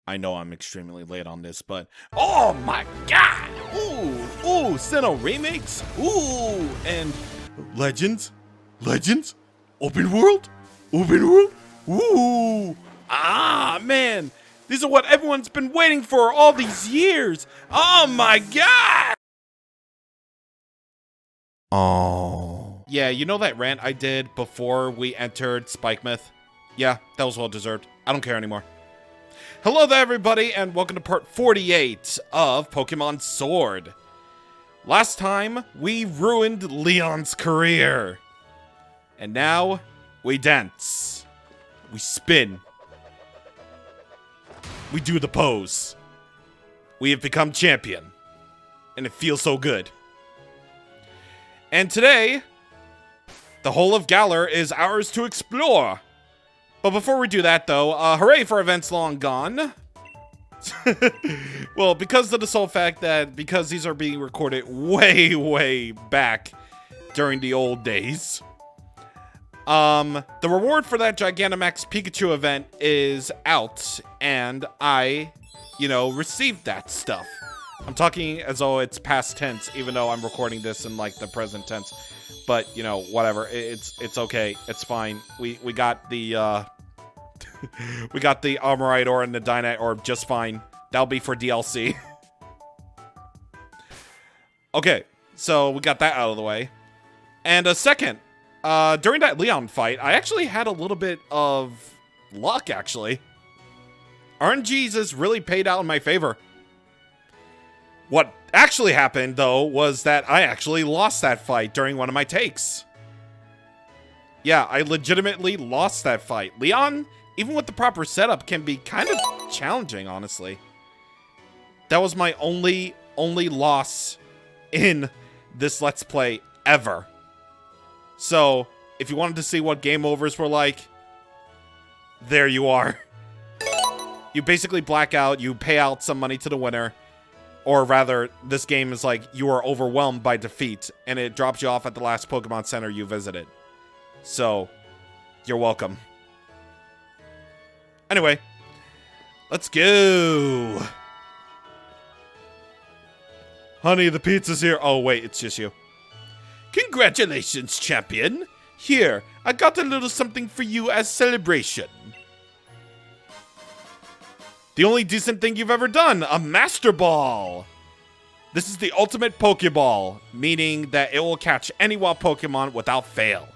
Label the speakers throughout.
Speaker 1: I know I'm extremely late on this, but oh my god! Ooh, Sinnoh remakes? Ooh, and Legends? Open world? Ooh, man, these are what everyone's been waiting for all these years. Oh my god! Oh. Yeah, you know that rant I did before we entered Spikemouth? Yeah, that was well deserved. I don't care anymore. Hello there, everybody, and welcome to part 48 of Pokemon Sword. Last time, we ruined Leon's career. And now, we dance. We spin. We do the pose. We have become champion. And it feels so good. And today, the whole of Galar is ours to explore. But before we do that, though, hooray for events long gone. Well, because of the sole fact that because these are being recorded way back during the old days, the reward for that Gigantamax Pikachu event is out, and I, received that stuff. I'm talking as though it's past tense, even though I'm recording this in like the present tense. But whatever. It's okay. It's fine. We got the we got the Armorite Orb and the Dynite Orb just fine. That'll be for DLC. Okay, so we got that out of the way. And a second, during that Leon fight, I actually had a little bit of luck, actually. RNGs has really paid out in my favor. What actually happened, though, was that I actually lost that fight during one of my takes. Yeah, I legitimately lost that fight. Leon, even with the proper setup, can be kind of challenging, honestly. That was my only loss in this Let's Play ever. So, if you wanted to see what game overs were like, there you are. You basically black out, you pay out some money to the winner. Or rather, this game is like you are overwhelmed by defeat, and it drops you off at the last Pokemon Center you visited. So, you're welcome. Anyway, let's go. Honey, the pizza's here. Oh, wait, it's just you. Congratulations, champion. Here, I got a little something for you as celebration. The only decent thing you've ever done, a Master Ball. This is the ultimate Pokeball, meaning that it will catch any wild Pokemon without fail.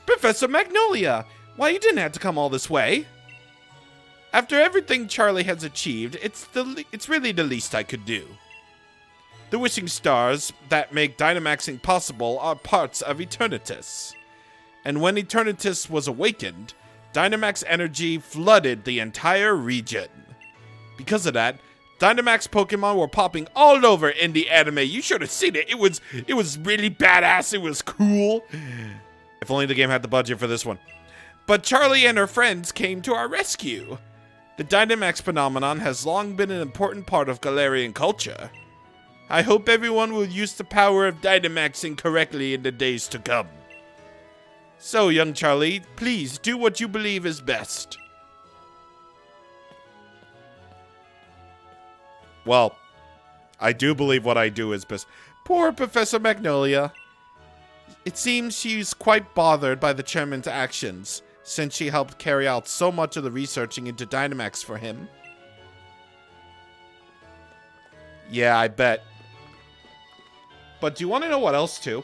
Speaker 1: Professor Magnolia, why you didn't have to come all this way? After everything Charlie has achieved, it's really the least I could do. The wishing stars that make Dynamaxing possible are parts of Eternatus. And when Eternatus was awakened, Dynamax energy flooded the entire region. Because of that, Dynamax Pokemon were popping all over in the anime. You should have seen it. It was really badass. It was cool. If only the game had the budget for this one. But Charlie and her friends came to our rescue. The Dynamax phenomenon has long been an important part of Galarian culture. I hope everyone will use the power of Dynamaxing correctly in the days to come. So, young Charlie, please do what you believe is best. Well, I do believe what I do is best. Poor Professor Magnolia. It seems she's quite bothered by the chairman's actions, since she helped carry out so much of the researching into Dynamax for him. Yeah, I bet. But do you want to know what else, too?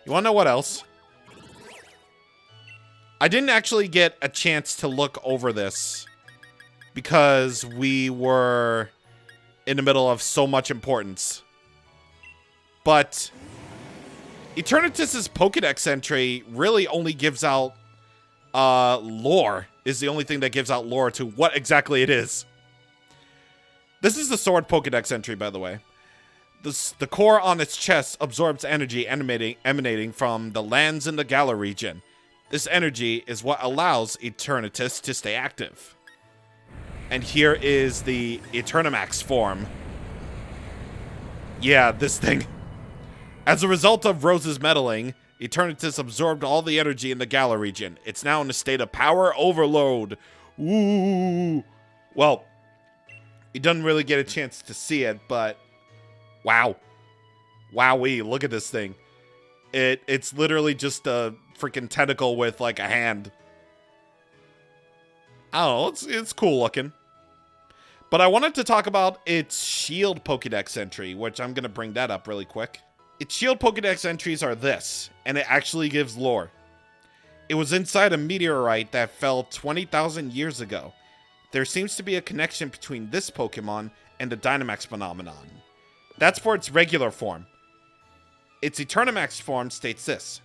Speaker 1: You want to know what else? I didn't actually get a chance to look over this because we were in the middle of so much importance. But Eternatus's Pokedex entry really only gives out lore, is the only thing that gives out lore to what exactly it is. This is the Sword Pokedex entry, by the way. The core on its chest absorbs energy emanating from the lands in the Galar region. This energy is what allows Eternatus to stay active. And here is the Eternamax Form. Yeah, this thing. As a result of Rose's meddling, Eternatus absorbed all the energy in the Galar region. It's now in a state of power overload. Ooh. Well, you doesn't really get a chance to see it, but wow. Wowee, look at this thing. It's literally just a freaking tentacle with like a hand. I don't know, it's cool looking. But I wanted to talk about its shield Pokedex entry, which I'm going to bring that up really quick. Its shield Pokedex entries are this, and it actually gives lore. It was inside a meteorite that fell 20,000 years ago. There seems to be a connection between this Pokemon and the Dynamax phenomenon. That's for its regular form. Its Eternamax form states this.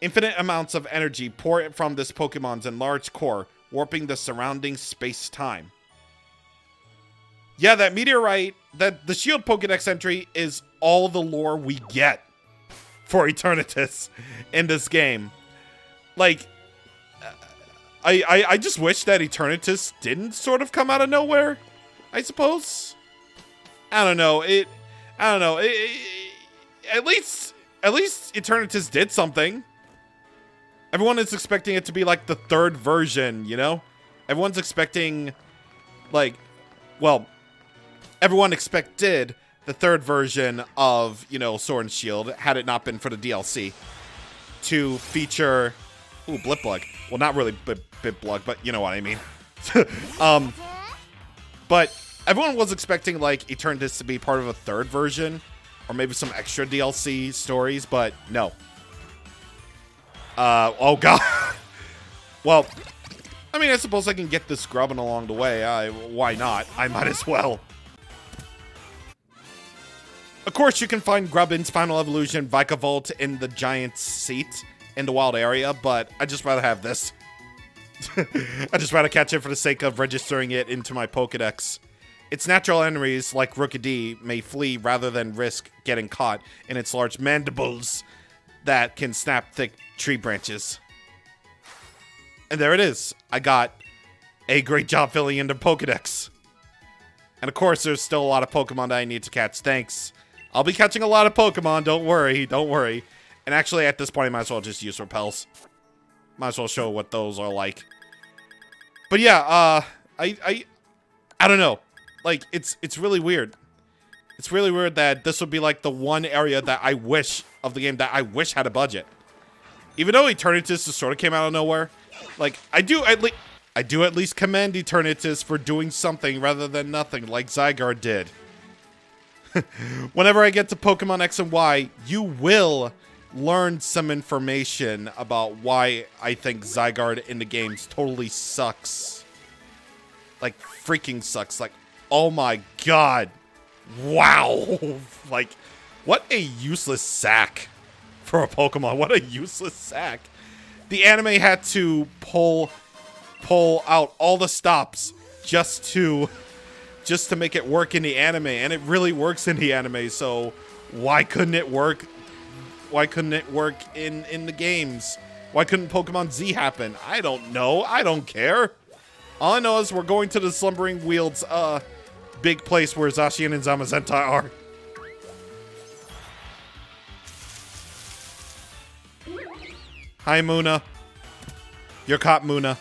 Speaker 1: Infinite amounts of energy pour from this Pokemon's enlarged core, warping the surrounding space-time. Yeah, that meteorite, the Shield Pokedex entry is all the lore we get for Eternatus in this game. Like, I just wish that Eternatus didn't sort of come out of nowhere, I suppose. I don't know. At least Eternatus did something. Everyone is expecting it to be like the third version, you know? Everyone's expecting, like, well, everyone expected the third version of, you know, Sword and Shield, had it not been for the DLC, to feature, ooh, Blipbug. Well, not really Blipbug, but you know what I mean. But everyone was expecting, like, Eternatus to be part of a third version, or maybe some extra DLC stories, but no. Oh god. Well, I mean, I suppose I can get this grubbing along the way. Why not? I might as well. Of course, you can find Grubbin's final evolution, Vikavolt, in the giant seat in the wild area, but I'd just rather have this. I'd just rather catch it for the sake of registering it into my Pokedex. Its natural enemies, like Rookidee, may flee rather than risk getting caught in its large mandibles that can snap thick tree branches. And there it is. I got a great job filling in the Pokedex. And of course, there's still a lot of Pokemon that I need to catch. Thanks. I'll be catching a lot of Pokemon. Don't worry. Don't worry. And actually, at this point, I might as well just use Repels. Might as well show what those are like. But yeah, I don't know. Like, it's really weird. It's really weird that this would be like the one area that I wish of the game that I wish had a budget. Even though Eternatus just sort of came out of nowhere, like I do at least commend Eternatus for doing something rather than nothing, like Zygarde did. Whenever I get to Pokemon X and Y, you will learn some information about why I think Zygarde in the games totally sucks. Like, freaking sucks. Like, oh my god. Wow. Like, what a useless sack for a Pokemon. What a useless sack. The anime had to pull out all the stops just to make it work in the anime, and it really works in the anime, so why couldn't it work? Why couldn't it work in the games? Why couldn't Pokemon Z happen? I don't know. I don't care. All I know is we're going to the Slumbering Weald's big place where Zacian and Zamazenta are. Hi, Muna. You're caught, Muna.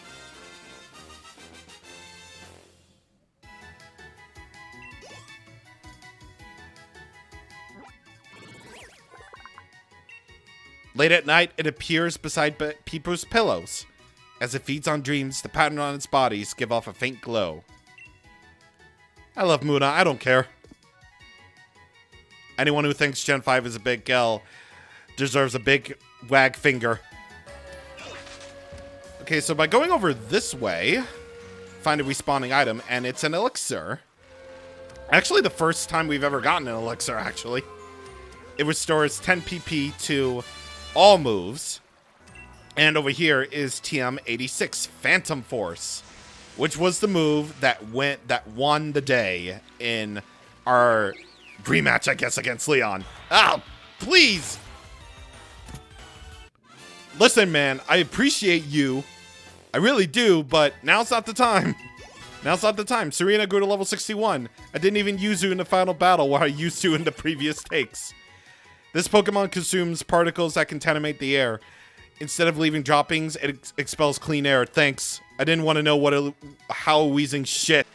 Speaker 1: Late at night, it appears beside people's pillows. As it feeds on dreams, the pattern on its bodies give off a faint glow. I love Muna. I don't care. Anyone who thinks Gen 5 is a big girl deserves a big wag finger. Okay, so by going over this way, find a respawning item, and it's an elixir. Actually, the first time we've ever gotten an elixir, actually. It restores 10 PP to all moves. And over here is TM86, Phantom Force, which was the move that won the day in our rematch, I guess, against Leon. Ah, please! Listen, man, I appreciate you. I really do, but now's not the time. Now's not the time. Serena grew to level 61. I didn't even use you in the final battle where I used you in the previous takes. This Pokemon consumes particles that contaminate the air. Instead of leaving droppings, it expels clean air. Thanks. I didn't want to know how wheezing shit.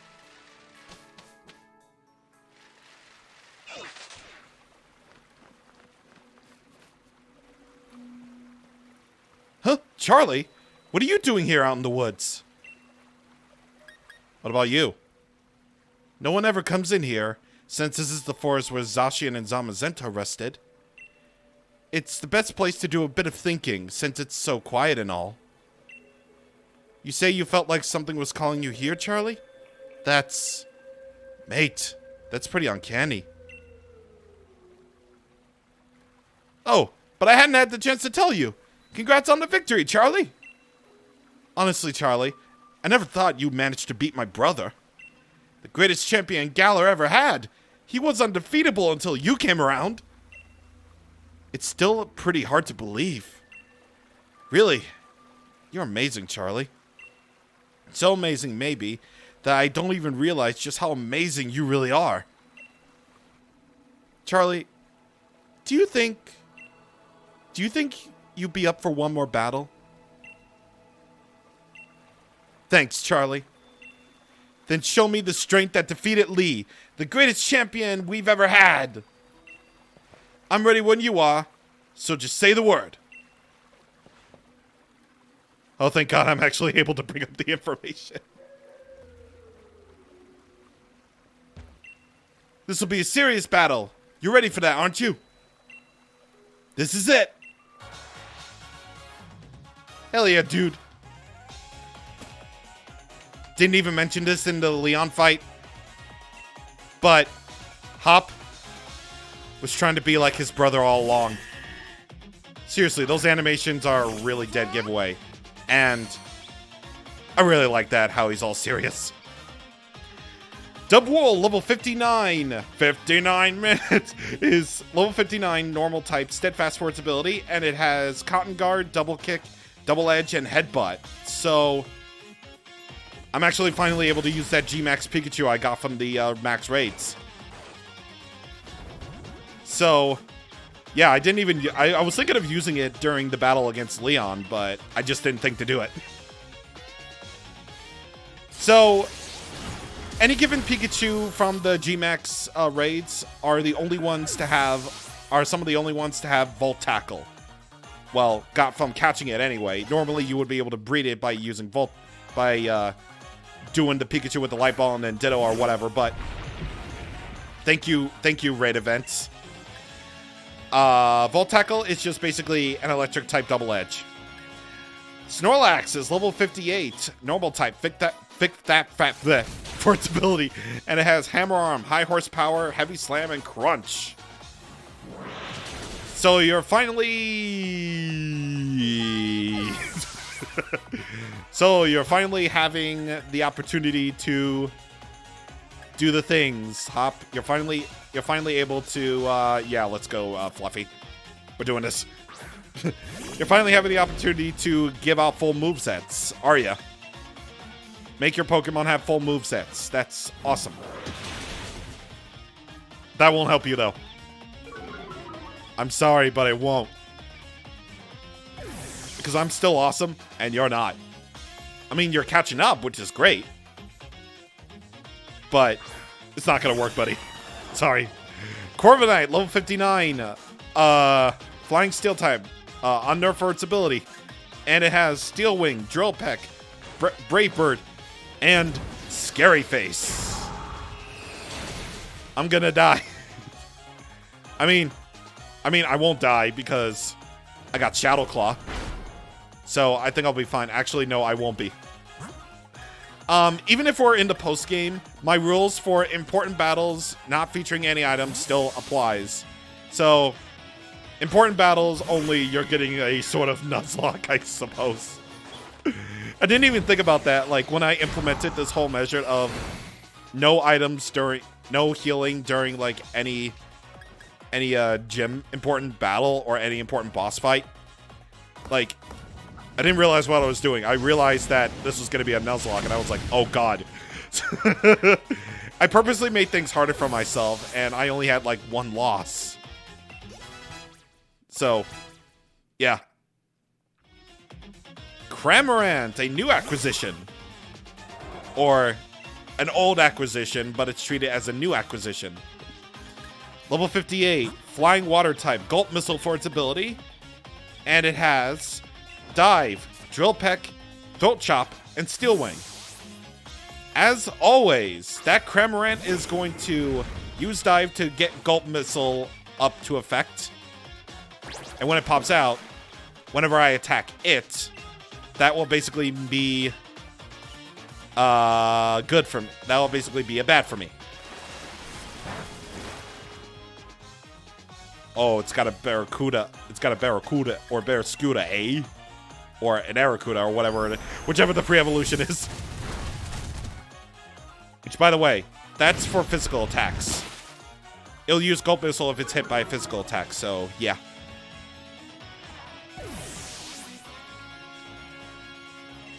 Speaker 1: Huh? Charlie? What are you doing here out in the woods? What about you? No one ever comes in here, since this is the forest where Zacian and Zamazenta rested. It's the best place to do a bit of thinking, since it's so quiet and all. You say you felt like something was calling you here, Charlie? Mate, that's pretty uncanny. Oh, but I hadn't had the chance to tell you. Congrats on the victory, Charlie. Honestly, Charlie, I never thought you managed to beat my brother. The greatest champion Galar ever had. He was undefeatable until you came around. It's still pretty hard to believe. Really, you're amazing, Charlie. So amazing, maybe, that I don't even realize just how amazing you really are. Charlie, do you think you'd be up for one more battle? Thanks, Charlie. Then show me the strength that defeated Lee, the greatest champion we've ever had. I'm ready when you are, so just say the word. Oh, thank God I'm actually able to bring up the information. This will be a serious battle. You're ready for that, aren't you? This is it. Hell yeah, dude. Didn't even mention this in the Leon fight, but Hop was trying to be like his brother all along. Seriously, those animations are a really dead giveaway, and I really like that, how he's all serious. Dubwool, level 59. 59 minutes is level 59 normal type steadfast for its ability, and it has Cotton Guard, Double Kick, Double Edge, and Headbutt. So I'm actually finally able to use that G-Max Pikachu I got from the Max Raids. So, yeah, I didn't even... I was thinking of using it during the battle against Leon, but I just didn't think to do it. So, any given Pikachu from the G-Max raids are the only ones to have... are some of the only ones to have Volt Tackle. Well, got from catching it anyway. Normally, you would be able to breed it by using Volt... by, doing the Pikachu with the Light Ball and then Ditto or whatever, but... Thank you, raid events. Volt Tackle is just basically an electric type Double Edge. Snorlax is level 58, normal type, for its ability, and it has Hammer Arm, High Horsepower, Heavy Slam, and Crunch. So you're finally... so you're finally having the opportunity to do the things, Hop. You're finally able to, yeah, let's go, Fluffy. We're doing this. You're finally having the opportunity to give out full movesets, are ya? Make your Pokemon have full movesets. That's awesome. That won't help you, though. I'm sorry, but it won't. Because I'm still awesome, and you're not. I mean, you're catching up, which is great. But it's not gonna work, buddy. Sorry. Corbinite, level 59. Flying Steel type. Unnerf for its ability. And it has Steel Wing, Drill Peck, Brave Bird, and Scary Face. I'm gonna die. I mean, I won't die because I got Shadow Claw. So I think I'll be fine. Actually, no, I won't be. Even if we're in the post-game, my rules for important battles not featuring any items still applies. So, important battles only, you're getting a sort of Nuzlocke, I suppose. I didn't even think about that, like, when I implemented this whole measure of no items during, no healing during, like, any gym important battle or any important boss fight. Like, I didn't realize what I was doing. I realized that this was going to be a Nuzlocke, and I was like, oh god. I purposely made things harder for myself, and I only had, like, one loss. So, yeah. Cramorant, a new acquisition. Or an old acquisition, but it's treated as a new acquisition. Level 58, Flying Water type, Gulp Missile for its ability. And it has Dive, Drill Peck, Throat Chop, and Steel Wing. As always, that Cramorant is going to use Dive to get Gulp Missile up to effect. And when it pops out, whenever I attack it, that will basically be good for me. That will basically be a bad for me. Oh, it's got a Barracuda. It's got a Barracuda or Barrascuda, eh? Or an Aracuda or whatever, whichever the pre-evolution is. Which, by the way, that's for physical attacks. It'll use Gulp Missile if it's hit by a physical attack, so yeah.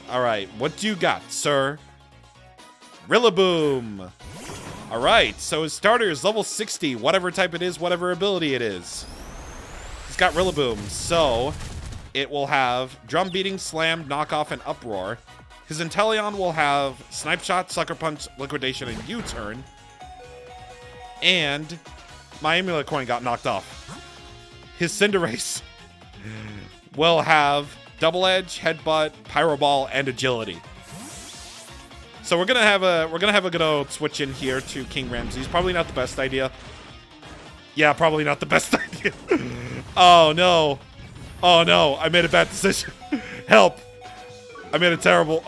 Speaker 1: Alright, what do you got, sir? Rillaboom! Alright, so his starter is level 60, whatever type it is, whatever ability it is. He's got Rillaboom, so it will have Drum Beating, Slam, Knockoff, and Uproar. His Inteleon will have Snipe Shot, Sucker Punch, Liquidation, and U-Turn. And my Amulet Coin got knocked off. His Cinderace will have Double Edge, Headbutt, Pyro Ball, and Agility. So we're gonna have a good old switch in here to King Ramses. Probably not the best idea. Yeah, probably not the best idea. Oh no. Oh no, I made a bad decision. Help. I made a terrible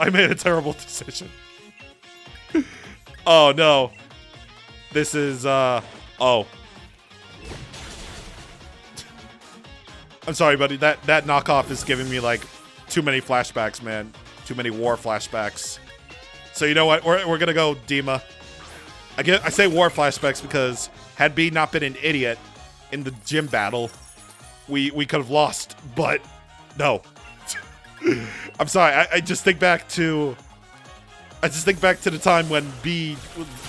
Speaker 1: decision. Oh no. This is oh. I'm sorry, buddy. That knockoff is giving me like too many flashbacks, man. Too many war flashbacks. So you know what? We're gonna go Dima. I say war flashbacks because had B not been an idiot in the gym battle, we could have lost. But no. I'm sorry. I just think back to the time when B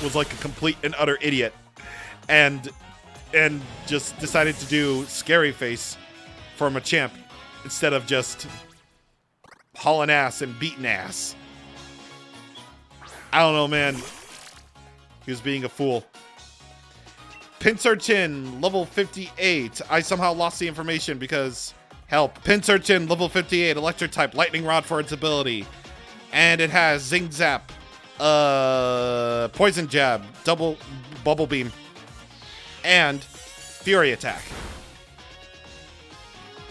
Speaker 1: was like a complete and utter idiot, and just decided to do Scary Face for Machamp instead of just hauling ass and beating ass. I don't know, man. He was being a fool. Pinsirchin, level 58. I somehow lost the information because, help. Pinsirchin, level 58, electric type, lightning rod for its ability. And it has Zing Zap, Poison Jab, double Bubble Beam, and Fury Attack.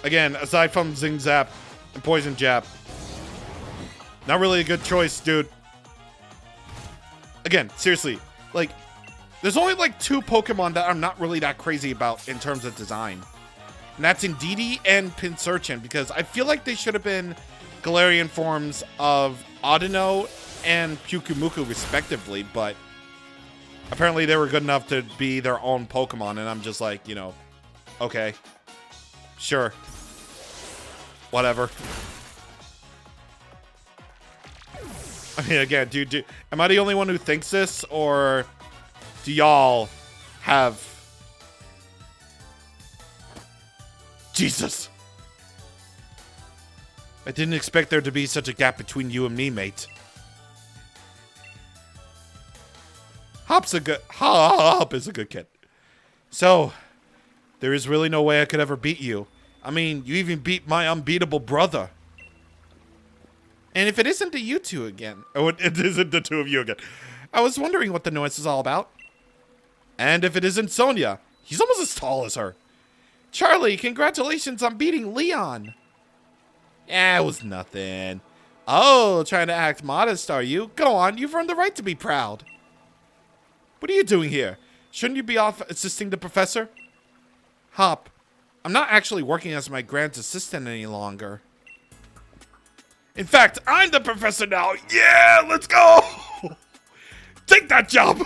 Speaker 1: Again, aside from Zing Zap and Poison Jab, not really a good choice, dude. Again, seriously, like, there's only like 2 Pokemon that I'm not really that crazy about in terms of design. And that's Indeedee and Pinsirchin, because I feel like they should have been Galarian forms of Audino and Pyukumuku respectively, but apparently they were good enough to be their own Pokemon, and I'm just like, you know, okay, sure, whatever. I mean, again, dude, am I the only one who thinks this, or do y'all have... Jesus. I didn't expect there to be such a gap between you and me, mate. Hop is a good kid. So, there is really no way I could ever beat you. I mean, you even beat my unbeatable brother. And if it isn't the you two again, oh, it isn't the two of you again. I was wondering what the noise is all about. And if it isn't Sonia, he's almost as tall as her. Charlie, congratulations on beating Leon. It was nothing. Oh, trying to act modest, are you? Go on, you've earned the right to be proud. What are you doing here? Shouldn't you be off assisting the professor? Hop, I'm not actually working as my grant's assistant any longer. In fact, I'm the professor now. Yeah, let's go. Take that job.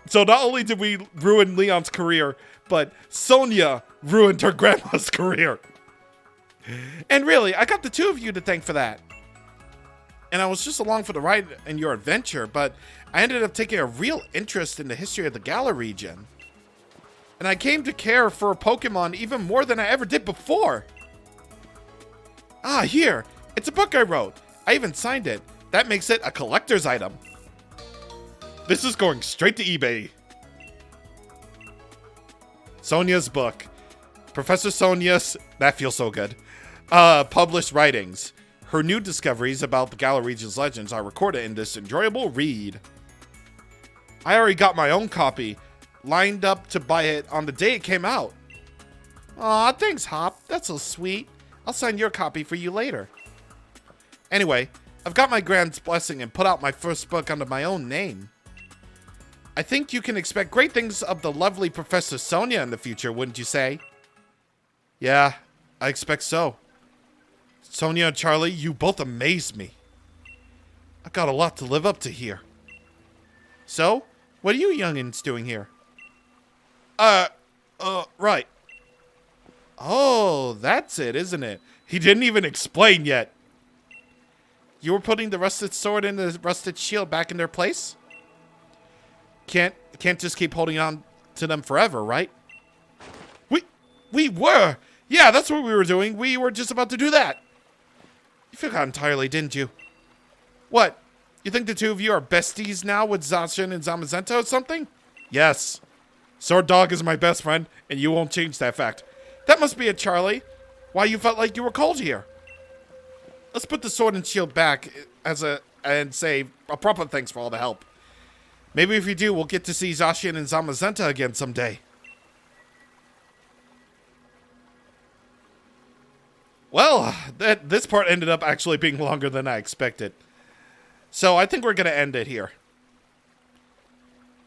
Speaker 1: So not only did we ruin Leon's career, but Sonia ruined her grandma's career. And really, I got the 2 of you to thank for that. And I was just along for the ride in your adventure, but I ended up taking a real interest in the history of the Galar region. And I came to care for Pokemon even more than I ever did before. Ah, here. It's a book I wrote. I even signed it. That makes it a collector's item. This is going straight to eBay. Sonia's book. Professor Sonia's, that feels so good, published writings. Her new discoveries about the Galar region's legends are recorded in this enjoyable read. I already got my own copy, lined up to buy it on the day it came out. Aw, thanks, Hop. That's so sweet. I'll sign your copy for you later. Anyway, I've got my grand's blessing and put out my first book under my own name. I think you can expect great things of the lovely Professor Sonia in the future, wouldn't you say? Yeah, I expect so. Sonia and Charlie, you both amaze me. I've got a lot to live up to here. So, what are you youngins doing here? Right. Oh, that's it, isn't it? He didn't even explain yet. You were putting the rusted sword and the rusted shield back in their place? Can't just keep holding on to them forever, right? We were! Yeah, that's what we were doing. We were just about to do that. You forgot entirely, didn't you? What? You think the two of you are besties now with Zacian and Zamazenta or something? Yes. Sword Dog is my best friend, and you won't change that fact. That must be it, Charlie. Why you felt like you were called here. Let's put the sword and shield back and say a proper thanks for all the help. Maybe if you do, we'll get to see Zacian and Zamazenta again someday. Well, this part ended up actually being longer than I expected. So I think we're going to end it here.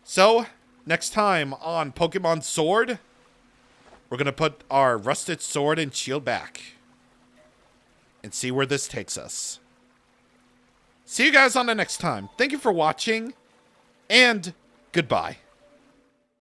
Speaker 1: So, next time on Pokemon Sword, we're going to put our rusted sword and shield back. And see where this takes us. See you guys on the next time. Thank you for watching. And goodbye.